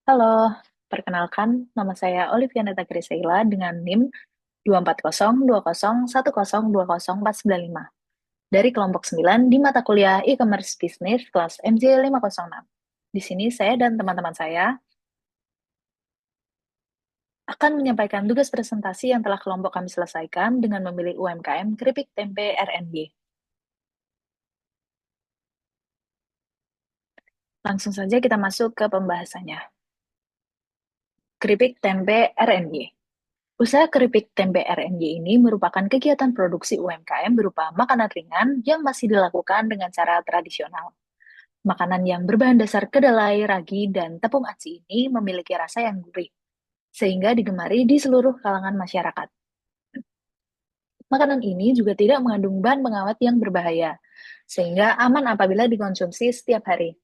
Halo, perkenalkan nama saya Oliviana Griseila dengan NIM 2402010102049 dari kelompok 9 di mata kuliah E-commerce Business kelas MJ 506. Di sini saya dan teman-teman saya akan menyampaikan tugas presentasi yang telah kelompok kami selesaikan dengan memilih UMKM Keripik Tempe RNG. Langsung saja kita masuk ke pembahasannya. Keripik Tempe RNG. Usaha keripik tempe RNG ini merupakan kegiatan produksi UMKM berupa makanan ringan yang masih dilakukan dengan cara tradisional. Makanan yang berbahan dasar kedelai, ragi, dan tepung aci ini memiliki rasa yang gurih, sehingga digemari di seluruh kalangan masyarakat. Makanan ini juga tidak mengandung bahan pengawet yang berbahaya, sehingga aman apabila dikonsumsi setiap hari.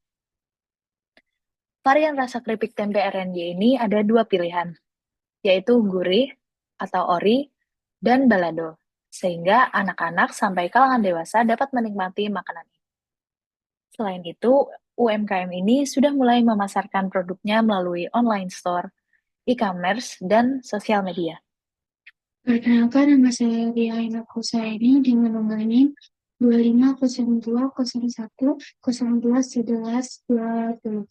Varian rasa keripik tempe RNG ini ada dua pilihan, yaitu gurih atau ori dan balado, sehingga anak-anak sampai kalangan dewasa dapat menikmati makanan ini. Selain itu, UMKM ini sudah mulai memasarkan produknya melalui online store, e-commerce, dan sosial media. Perkenalkan, nama saya Ria Ina Kusaini dengan nomor NIM 250201111120.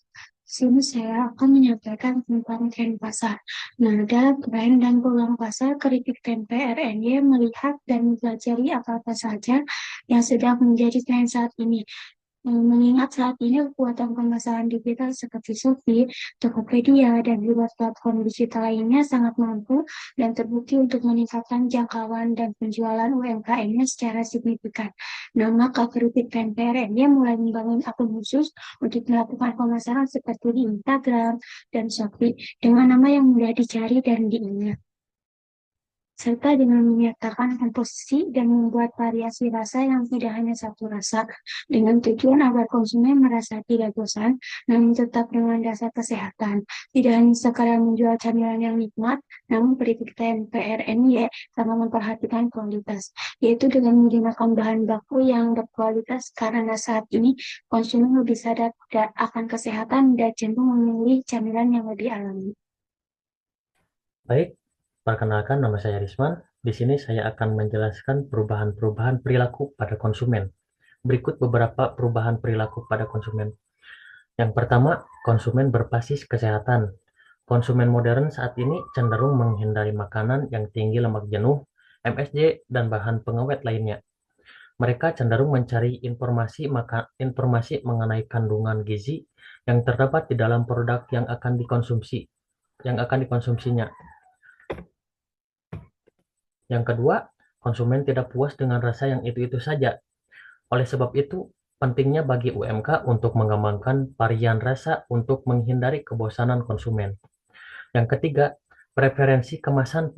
Di sini saya akan menyampaikan tentang tren pasar. Nada, tren, dan peluang pasar keripik tempe RNY melihat dan mempelajari apa-apa saja yang sedang menjadi tren saat ini. Mengingat saat ini kekuatan pemasaran digital seperti Shopee, Tokopedia, dan juga platform digital lainnya sangat mampu dan terbukti untuk meningkatkan jangkauan dan penjualan UMKM-nya secara signifikan. Nah, maka Keripik PNPRN-nya mulai membangun akun khusus untuk melakukan pemasaran seperti di Instagram dan Shopee dengan nama yang mudah dicari dan diingat, serta dengan menyertakan komposisi dan membuat variasi rasa yang tidak hanya satu rasa, dengan tujuan agar konsumen merasa tidak bosan, namun tetap dengan dasar kesehatan. Tidak hanya sekadar menjual camilan yang nikmat, namun keripik tempe RNY sangat memperhatikan kualitas, yaitu dengan menggunakan bahan baku yang berkualitas karena saat ini konsumen lebih sadar akan kesehatan dan cenderung memilih camilan yang lebih alami. Baik, perkenalkan nama saya Risman. Di sini saya akan menjelaskan perubahan-perubahan perilaku pada konsumen. Berikut beberapa perubahan perilaku pada konsumen. Yang pertama, konsumen berbasis kesehatan. Konsumen modern saat ini cenderung menghindari makanan yang tinggi lemak jenuh, MSG, dan bahan pengawet lainnya. Mereka cenderung mencari informasi mengenai kandungan gizi yang terdapat di dalam produk yang akan dikonsumsinya. Yang kedua, konsumen tidak puas dengan rasa yang itu-itu saja. Oleh sebab itu, pentingnya bagi UMK untuk mengembangkan varian rasa untuk menghindari kebosanan konsumen. Yang ketiga, preferensi kemasan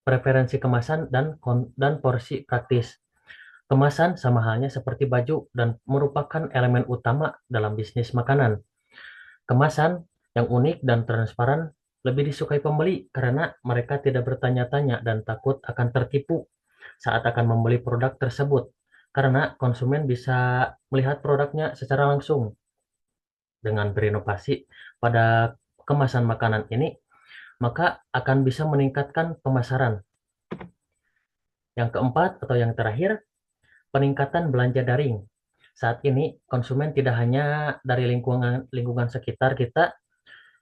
preferensi kemasan dan porsi praktis. Kemasan sama halnya seperti baju dan merupakan elemen utama dalam bisnis makanan. Kemasan yang unik dan transparan lebih disukai pembeli karena mereka tidak bertanya-tanya dan takut akan tertipu saat akan membeli produk tersebut, karena konsumen bisa melihat produknya secara langsung. Dengan berinovasi pada kemasan makanan ini, maka akan bisa meningkatkan pemasaran. Yang keempat atau yang terakhir, peningkatan belanja daring. Saat ini konsumen tidak hanya dari lingkungan lingkungan sekitar kita,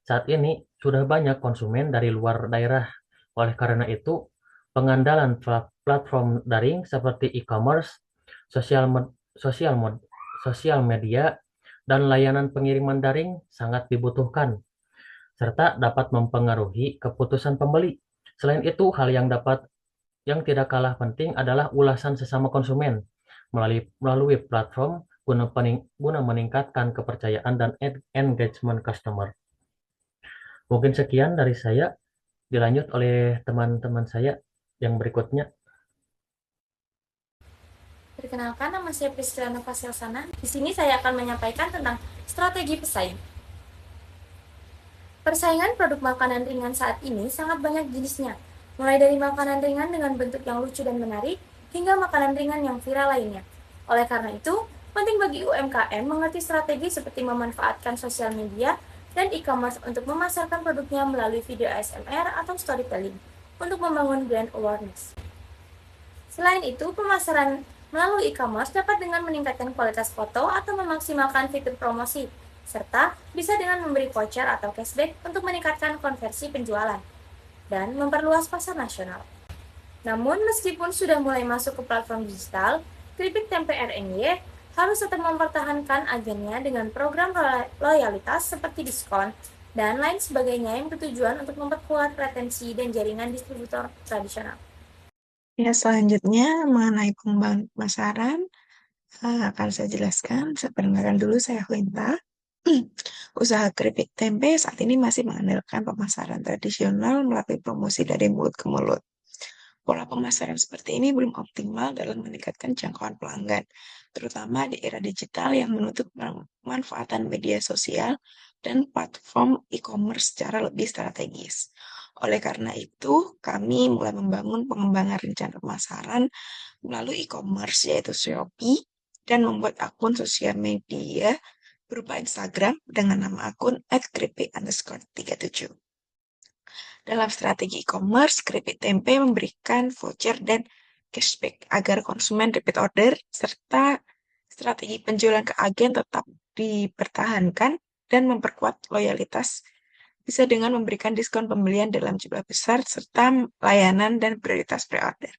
saat ini sudah banyak konsumen dari luar daerah. Oleh karena itu, pengandalan platform daring seperti e-commerce, sosial sosial sosial media, dan layanan pengiriman daring sangat dibutuhkan serta dapat mempengaruhi keputusan pembeli. Selain itu, hal yang tidak kalah penting adalah ulasan sesama konsumen melalui platform guna meningkatkan kepercayaan dan engagement customer. Mungkin sekian dari saya, dilanjut oleh teman-teman saya yang berikutnya. Perkenalkan, nama saya Priscila Novasielsana. Di sini saya akan menyampaikan tentang strategi pesaing. Persaingan produk makanan ringan saat ini sangat banyak jenisnya, mulai dari makanan ringan dengan bentuk yang lucu dan menarik, hingga makanan ringan yang viral lainnya. Oleh karena itu, penting bagi UMKM mengerti strategi seperti memanfaatkan sosial media dan e-commerce untuk memasarkan produknya melalui video ASMR atau storytelling untuk membangun brand awareness. Selain itu, pemasaran melalui e-commerce dapat dengan meningkatkan kualitas foto atau memaksimalkan fitur promosi, serta bisa dengan memberi voucher atau cashback untuk meningkatkan konversi penjualan dan memperluas pasar nasional. Namun, meskipun sudah mulai masuk ke platform digital, Keripik Tempe RNY harus tetap mempertahankan agennya dengan program loyalitas seperti diskon dan lain sebagainya yang bertujuan untuk memperkuat retensi dan jaringan distributor tradisional. Ya, selanjutnya mengenai pengembangan pemasaran akan saya jelaskan. Perkenalkan dulu, saya Huinta. Usaha keripik tempe saat ini masih mengandalkan pemasaran tradisional melalui promosi dari mulut ke mulut. Pola pemasaran seperti ini belum optimal dalam meningkatkan jangkauan pelanggan, terutama di era digital yang menuntut pemanfaatan media sosial dan platform e-commerce secara lebih strategis. Oleh karena itu, kami mulai membangun pengembangan rencana pemasaran melalui e-commerce yaitu Shopee dan membuat akun sosial media berupa Instagram dengan nama akun @keripik_37. Dalam strategi e-commerce, keripik tempe memberikan voucher dan cashback agar konsumen repeat order, serta strategi penjualan ke agen tetap dipertahankan dan memperkuat loyalitas bisa dengan memberikan diskon pembelian dalam jumlah besar serta layanan dan prioritas pre-order.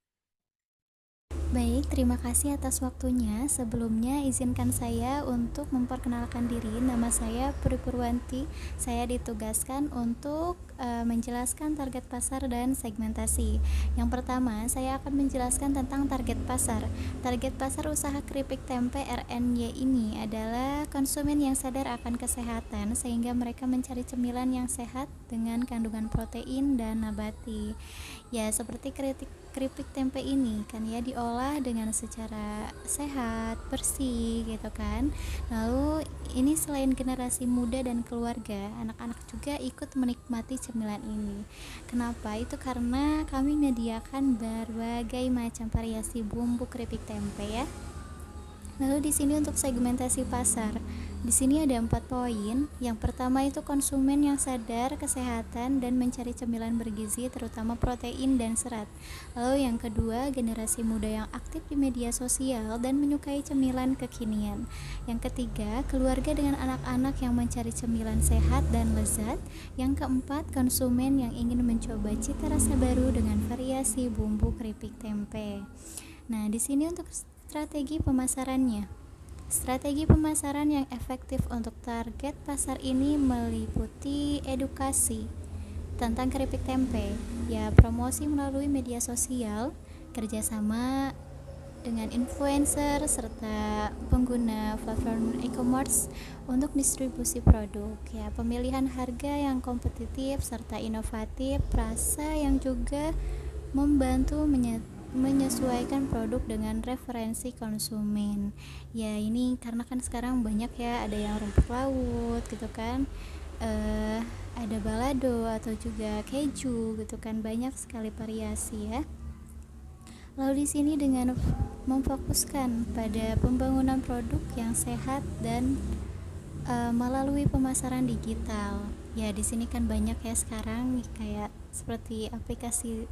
Baik, terima kasih atas waktunya. Sebelumnya, izinkan saya untuk memperkenalkan diri. Nama saya Puri Purwanti. Saya ditugaskan untuk menjelaskan target pasar dan segmentasi. Yang pertama, saya akan menjelaskan tentang target pasar. Target pasar usaha keripik tempe RNY ini adalah konsumen yang sadar akan kesehatan sehingga mereka mencari cemilan yang sehat dengan kandungan protein dan nabati. Ya, seperti keripik tempe ini kan ya diolah dengan secara sehat, bersih gitu kan. Lalu ini selain generasi muda dan keluarga, anak-anak juga ikut menikmati cemilan ini. Kenapa? Itu karena kami menyediakan berbagai macam variasi bumbu keripik tempe ya. Lalu di sini untuk segmentasi pasar. Di sini ada 4 poin. Yang pertama itu konsumen yang sadar kesehatan dan mencari cemilan bergizi terutama protein dan serat. Lalu yang kedua, generasi muda yang aktif di media sosial dan menyukai cemilan kekinian. Yang ketiga, keluarga dengan anak-anak yang mencari cemilan sehat dan lezat. Yang keempat, konsumen yang ingin mencoba cita rasa baru dengan variasi bumbu keripik tempe. Nah, di sini untuk strategi pemasarannya. Strategi pemasaran yang efektif untuk target pasar ini meliputi edukasi tentang keripik tempe, ya promosi melalui media sosial, kerjasama dengan influencer serta pengguna platform e-commerce untuk distribusi produk, ya pemilihan harga yang kompetitif serta inovatif, rasa yang juga membantu menyesuaikan produk dengan referensi konsumen. Ya ini karena kan sekarang banyak ya, ada yang rumput laut gitu kan, ada balado atau juga keju gitu kan, banyak sekali variasi ya. Lalu di sini dengan memfokuskan pada pembangunan produk yang sehat dan melalui pemasaran digital. Ya di sini kan banyak ya sekarang kayak seperti aplikasi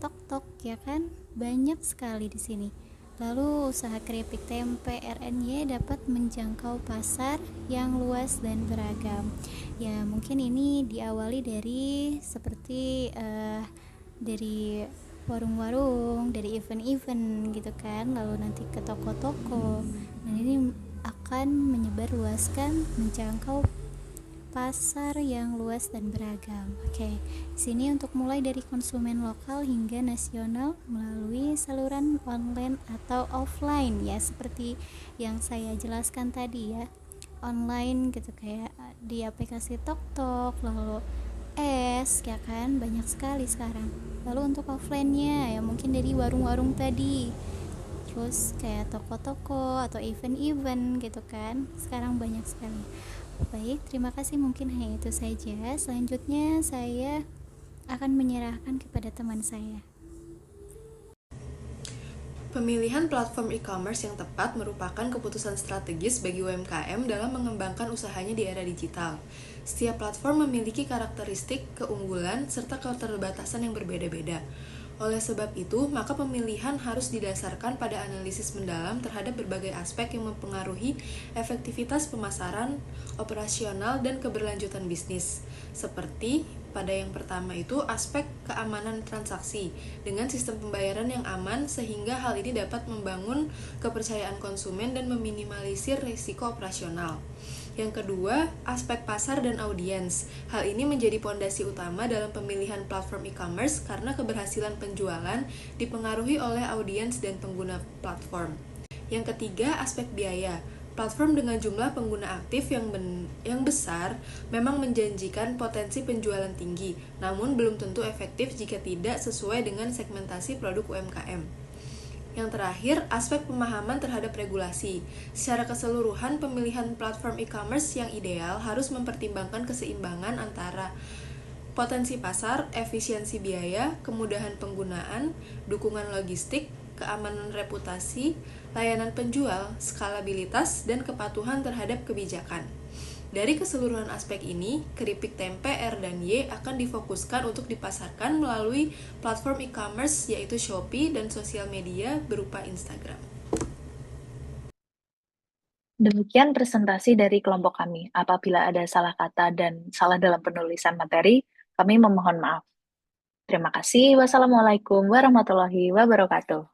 TokTok ya kan, banyak sekali di sini. Lalu usaha keripik tempe RNY dapat menjangkau pasar yang luas dan beragam. Ya mungkin ini diawali dari seperti dari warung-warung, dari event-event gitu kan, lalu nanti ke toko-toko. Dan ini akan menyebarluaskan, menjangkau pasar yang luas dan beragam. Oke, sini untuk mulai dari konsumen lokal hingga nasional melalui saluran online atau offline ya, seperti yang saya jelaskan tadi ya. Online gitu kayak di aplikasi TokTok, lalu ya kan, banyak sekali sekarang. Lalu untuk offline-nya ya mungkin dari warung-warung tadi. Terus kayak toko-toko atau event-event gitu kan. Sekarang banyak sekali. Baik, terima kasih, mungkin hanya itu saja. Selanjutnya saya akan menyerahkan kepada teman saya. Pemilihan platform e-commerce yang tepat merupakan keputusan strategis bagi UMKM dalam mengembangkan usahanya di era digital. Setiap platform memiliki karakteristik, keunggulan, serta keterbatasan yang berbeda-beda. Oleh sebab itu, maka pemilihan harus didasarkan pada analisis mendalam terhadap berbagai aspek yang mempengaruhi efektivitas pemasaran, operasional, dan keberlanjutan bisnis. Seperti pada yang pertama itu aspek keamanan transaksi dengan sistem pembayaran yang aman sehingga hal ini dapat membangun kepercayaan konsumen dan meminimalisir risiko operasional. Yang kedua, aspek pasar dan audiens. Hal ini menjadi pondasi utama dalam pemilihan platform e-commerce karena keberhasilan penjualan dipengaruhi oleh audiens dan pengguna platform. Yang ketiga, aspek biaya. Platform dengan jumlah pengguna aktif yang besar memang menjanjikan potensi penjualan tinggi, namun belum tentu efektif jika tidak sesuai dengan segmentasi produk UMKM. Yang terakhir, aspek pemahaman terhadap regulasi. Secara keseluruhan, pemilihan platform e-commerce yang ideal harus mempertimbangkan keseimbangan antara potensi pasar, efisiensi biaya, kemudahan penggunaan, dukungan logistik, keamanan reputasi, layanan penjual, skalabilitas, dan kepatuhan terhadap kebijakan. Dari keseluruhan aspek ini, keripik tempe R dan Y akan difokuskan untuk dipasarkan melalui platform e-commerce yaitu Shopee dan sosial media berupa Instagram. Demikian presentasi dari kelompok kami. Apabila ada salah kata dan salah dalam penulisan materi, kami memohon maaf. Terima kasih. Wassalamualaikum warahmatullahi wabarakatuh.